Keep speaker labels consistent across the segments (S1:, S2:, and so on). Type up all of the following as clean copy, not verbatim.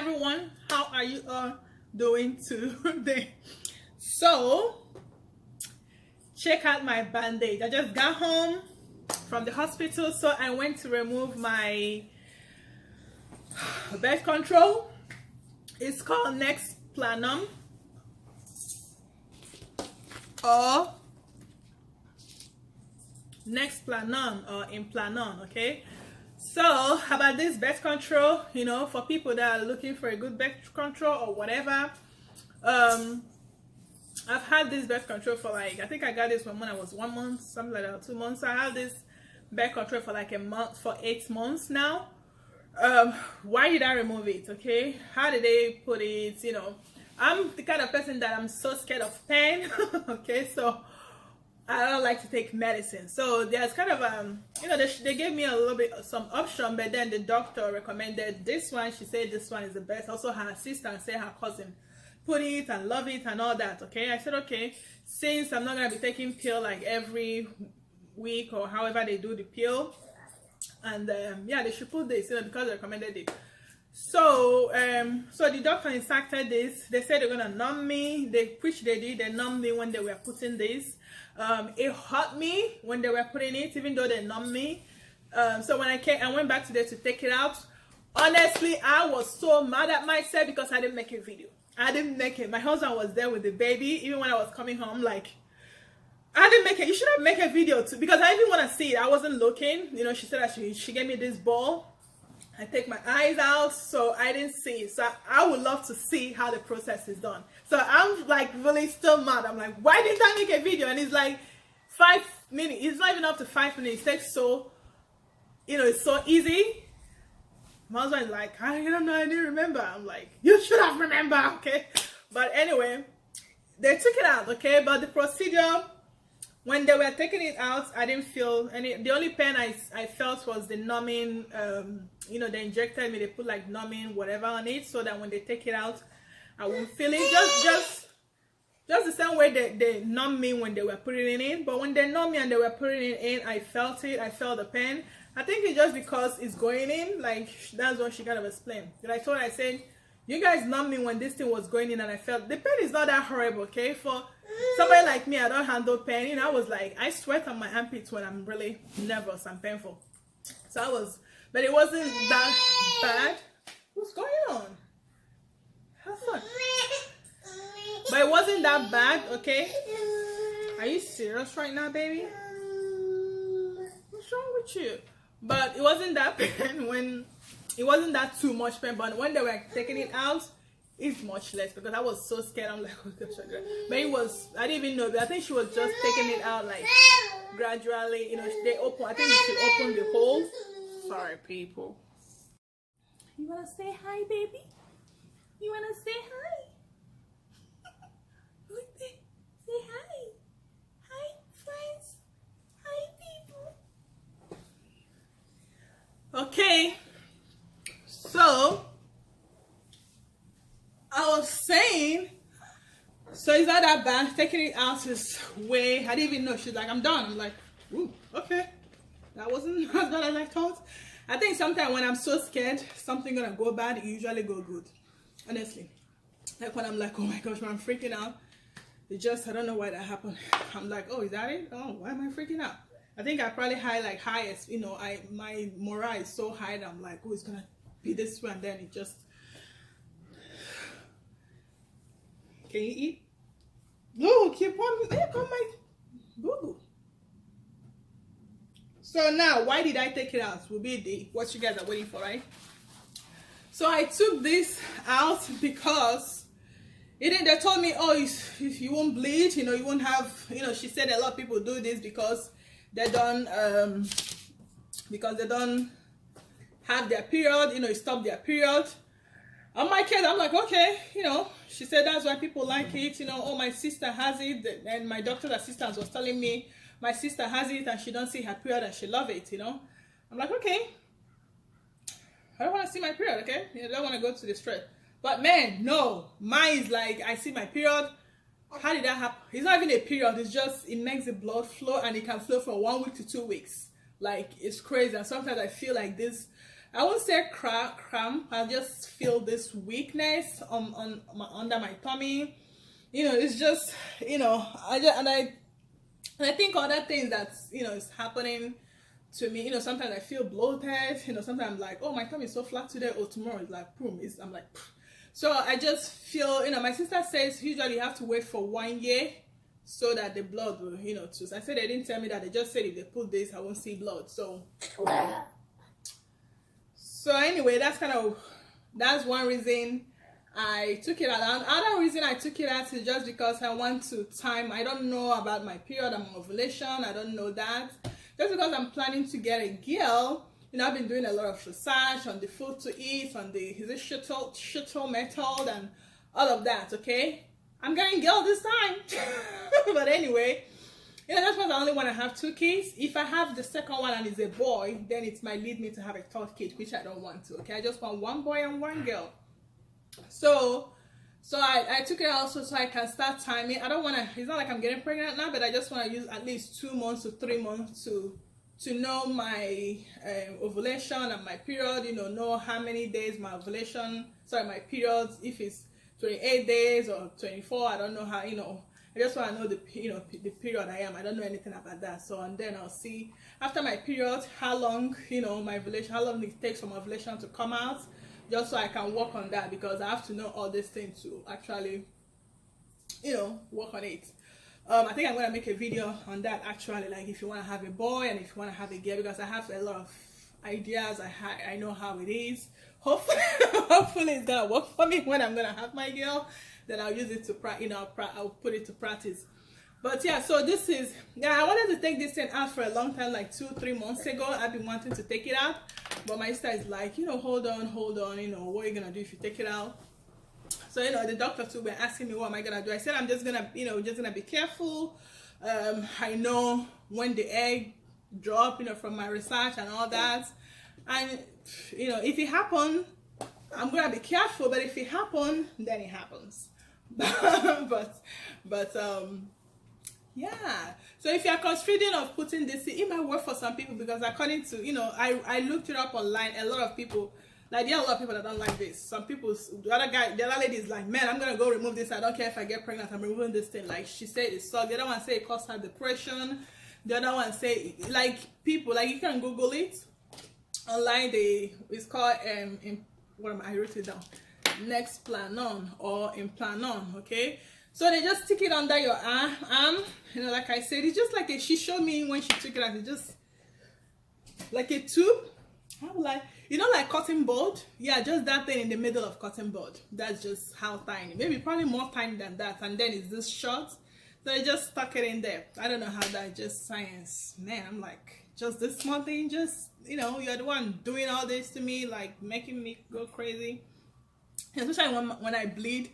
S1: everyone, how are you all doing today? So check out my bandage. I just got home from the hospital, so I went to remove my birth control. It's called Nexplanon or Nexplanon or Implanon, okay? So about this birth control, you know, for people that are looking for a good birth control or whatever, I've had this birth control for like, I think I got this when I was 1 month, something like that, 2 months. So I have this birth control for like a month, for 8 months now. Why did I remove it? Okay, how did they put it? You know, I'm the kind of person that I'm so scared of pain. Okay, so I don't like to take medicine. So there's kind of you know, they gave me a little bit some option, but then the doctor recommended this one. She said this one is the best. Also her sister and say her cousin put it and love it and all that. Okay, I said okay, since I'm not gonna be taking pill like every week or however they do the pill, and yeah, they should put this, you know, because they recommended it. So so the doctor inserted this. They said they're gonna numb me, which they did. They numbed me when they were putting this. It hurt me when they were putting it, even though they numbed me. So when I went back today to take it out. Honestly, I was so mad at myself because I didn't make a video. I didn't make it. My husband was there with the baby. Even when I was coming home, like, I didn't make it. You should have made a video too, because I even want to see it. I wasn't looking. You know, she said that she gave me this ball. I take my eyes out, so I didn't see it. So I would love to see how the process is done. So I'm like really still mad. I'm like, why didn't I make a video? And it's like 5 minutes. It's not even up to 5 minutes. It takes so, you know, it's so easy. My husband is like, I don't know, I didn't remember. I'm like, you should have remembered, okay? But anyway, they took it out, okay? But the procedure, when they were taking it out, I didn't feel any. The only pain I felt was the numbing. You know, they injected me. They put like numbing whatever on it, so that when they take it out, I won't feel it. Just the same way they numbed me when they were putting it in. But when they numbed me and they were putting it in, I felt it. I felt the pain. I think it's just because it's going in. Like, that's what she kind of explained. I told her, I said, you guys numbed me when this thing was going in, and I felt the pain is not that horrible, okay? For somebody like me, I don't handle pain. You know, I was like, I sweat on my armpits when I'm really nervous and painful. So I was, but it wasn't that bad. What's going on? Have fun. But it wasn't that bad, okay? Are you serious right now, baby? What's wrong with you? But it wasn't that pain when, it wasn't that too much pain, but when they were taking it out, it's much less, because I was so scared. I'm like, oh gosh, but it was, I didn't even know, but I think she was just taking it out like gradually, you know. They open, I think she opened the hole. Sorry, people. You wanna say hi, baby? You wanna say hi? Say hi. Hi, friends. Hi, people. Okay, so I was saying, so it's not that bad. Taking it out is way, I didn't even know. She's like, I'm done. I'm like, ooh, okay. That wasn't as bad as I thought. I think sometimes when I'm so scared something gonna go bad, it usually go good. Honestly. Like when I'm like, oh my gosh, when I'm freaking out, it just, I don't know why that happened. I'm like, oh, is that it? Oh, why am I freaking out? I think I probably high, like highest, you know, my morale is so high that I'm like, oh, it's gonna be this way, and then it just. Can you eat? No, keep on. There come my boo. So now, why did I take it out? Will be what you guys are waiting for, right? So I took this out because they told me, oh, if you won't bleed, you know, you won't have, you know, she said a lot of people do this because they don't have their period, you know, it stopped their period. On my case, I'm like, okay, you know, she said that's why people like it, you know. Oh, my sister has it, and my doctor's assistant was telling me my sister has it and she don't see her period and she love it, you know. I'm like, okay, I don't want to see my period, okay? I don't want to go to the stress. But man, no, mine is like, I see my period. How did that happen? It's not even a period. It's just, it makes the blood flow, and it can flow from 1 week to 2 weeks. Like, it's crazy. And sometimes I feel like this, I won't say cramp. I just feel this weakness under my tummy. It's just, and I think other things that's, is happening to me. Sometimes I feel bloated. Sometimes I'm like, oh, my tummy is so flat today. Or tomorrow it's like, boom. I'm like, pff. So I just feel, my sister says usually you have to wait for 1 year so that the blood will, choose. I said they didn't tell me that. They just said if they put this, I won't see blood. So anyway, that's one reason I took it out. Another reason I took it out is just because I want to time. I don't know about my period, I'm on ovulation. I don't know that. Just because I'm planning to get a girl. I've been doing a lot of research on the food to eat, on the shuttle method and all of that, okay? I'm getting girl this time. But anyway, that's because I only want to have 2 kids. If I have the second one and it's a boy, then it might lead me to have a 3rd kid, which I don't want to, okay? I just want 1 boy and 1 girl. So I took it also so I can start timing. I don't want to, it's not like I'm getting pregnant now, but I just want to use at least 2 months to 3 months to know my ovulation and my period, know how many days my my period, if it's 28 days or 24, I don't know how, I just want to know the period I am. I don't know anything about that. So, and then I'll see after my period, how long, my ovulation, how long it takes for my ovulation to come out, just so I can work on that, because I have to know all these things to actually, work on it. I think I'm going to make a video on that actually, like if you want to have a boy and if you want to have a girl, because I have a lot of ideas. I know how it is. Hopefully it's going to work for me when I'm going to have my girl. Then I'll use it to, I'll put it to practice. But yeah, so this is, I wanted to take this thing out for a long time, like 2-3 months ago. I've been wanting to take it out. But my sister is like, hold on, what are you going to do if you take it out? So, the doctor too were asking me what am I going to do. I said I'm just going to, just going to be careful. I know when the egg drop, from my research and all that. And, if it happens, I'm going to be careful. But if it happens, then it happens. Yeah. So if you're considering of putting this, it might work for some people, because according to, I looked it up online. A lot of people, like, there are a lot of people that don't like this. Some people, the other lady is like, man, I'm going to go remove this. I don't care if I get pregnant. I'm removing this thing. Like, she said it sucks. The other one say it causes her depression. The other one say, like, people, like, you can Google it online. It's called, I wrote it down. Nexplanon or Implanon, okay? So they just stick it under your arm. Like I said, it's just like she showed me when she took it out. It's just like a tube. How like, like cotton bud? Yeah, just that thing in the middle of cotton bud. That's just how tiny. Maybe probably more tiny than that. And then it's this short. So they just stuck it in there. I don't know how that, just science. Man, I'm like, just this small thing, just, you're the one doing all this to me, like making me go crazy. Especially when I bleed.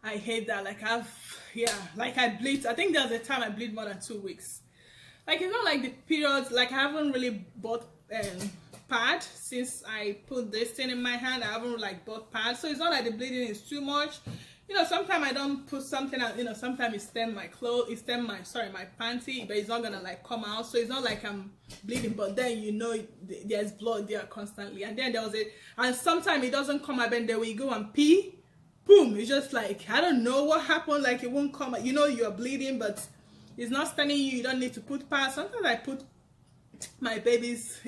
S1: I hate that. Like I bleed. I think there's a time I bleed more than 2 weeks. Like, it's not like the periods, like I haven't really bought pad since I put this thing in my hand. I haven't bought pad. So it's not like the bleeding is too much. Sometimes I don't put something out, sometimes it stem my clothes, my panty, but it's not gonna come out. So it's not like I'm bleeding, but then there's blood there constantly. And then and sometimes it doesn't come out, and then when you go and pee, boom, it's just like, I don't know what happened, like it won't come out. You're bleeding, but it's not stunning you. You don't need to put pads. Sometimes I put my baby's,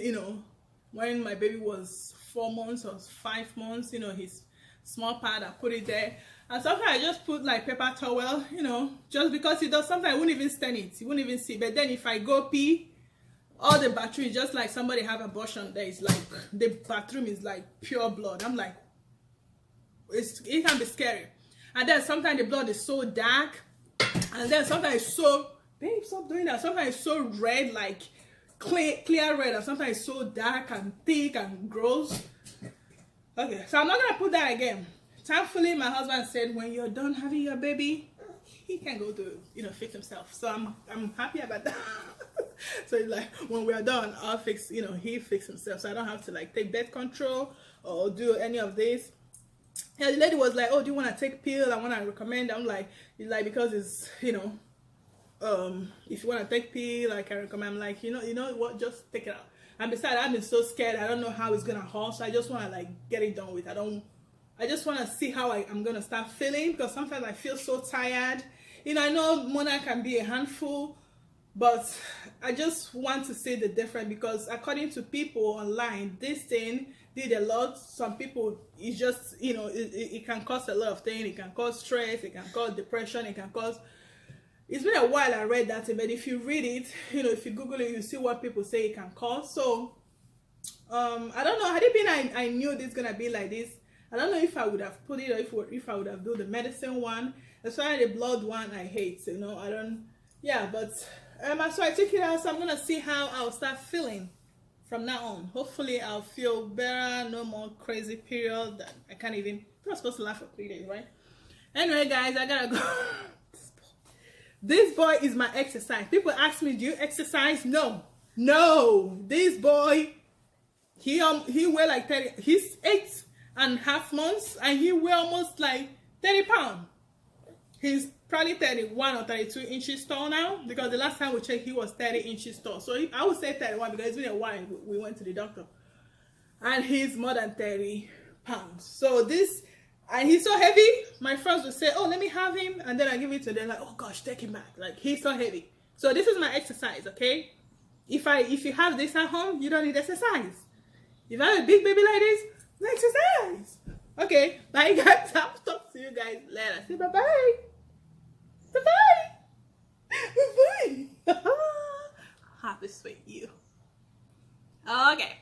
S1: when my baby was 4 months or 5 months, his small pad, I put it there. And sometimes I just put like paper towel, just because it does. Sometimes I wouldn't even stand it. You wouldn't even see. But then if I go pee, all the bathroom is just like somebody have abortion there. It's like the bathroom is like pure blood. I'm like, it can be scary. And then sometimes the blood is so dark, and then sometimes it's so, babe, stop doing that. Sometimes it's so red, like clear red, and sometimes it's so dark and thick and gross. Okay, so I'm not gonna put that again. Thankfully, my husband said when you're done having your baby, he can go to fix himself. So I'm happy about that. So it's like, when we're done, I'll fix, he fix himself, so I don't have to like take birth control or do any of this. Yeah, the lady was like, oh, do you want to take pill? I want to recommend. I'm like, it's like, because it's, if you want to take pill, like I recommend. I'm like, you know what, just take it out. And besides, I've been so scared. I don't know how it's gonna halt. So I just want to like get it done with. I just want to see how I'm gonna start feeling, because sometimes I feel so tired. You know, I know Mona can be a handful, but I just want to see the difference, because according to people online, this thing did a lot. Some people, it's just, you know, it can cause a lot of things. It can cause stress, it can cause depression, it can cause, it's been a while I read that, but if you read it, you know, if you Google it, you see what people say it can cause. So I don't know, had it been I knew this gonna be like this, I don't know if I would have put it, or if I would have done the medicine one. Especially the blood one I hate, you know. I don't, yeah, but so I took it out, so I'm gonna see how I'll start feeling from now on. Hopefully I'll feel better, no more crazy period that I can't even, I was supposed to laugh for 3 days, right? Anyway guys, I gotta go. This boy is my exercise. People ask me, do you exercise? No, this boy, he weigh like 30, he's 8.5 months and he weigh almost like 30 pounds. He's probably 31 or 32 inches tall now, because the last time we checked, he was 30 inches tall. So I would say 31, because it's been a while we went to the doctor. And he's more than 30 pounds. So this, and he's so heavy, my friends would say, oh, let me have him. And then I give it to them, like, oh gosh, take him back. Like, he's so heavy. So this is my exercise, okay? If you have this at home, you don't need exercise. If I have a big baby like this, no exercise. Okay, bye guys. I'll talk to you guys later. Say bye-bye. Bye-bye. Bye-bye. Happy sweet you. Okay.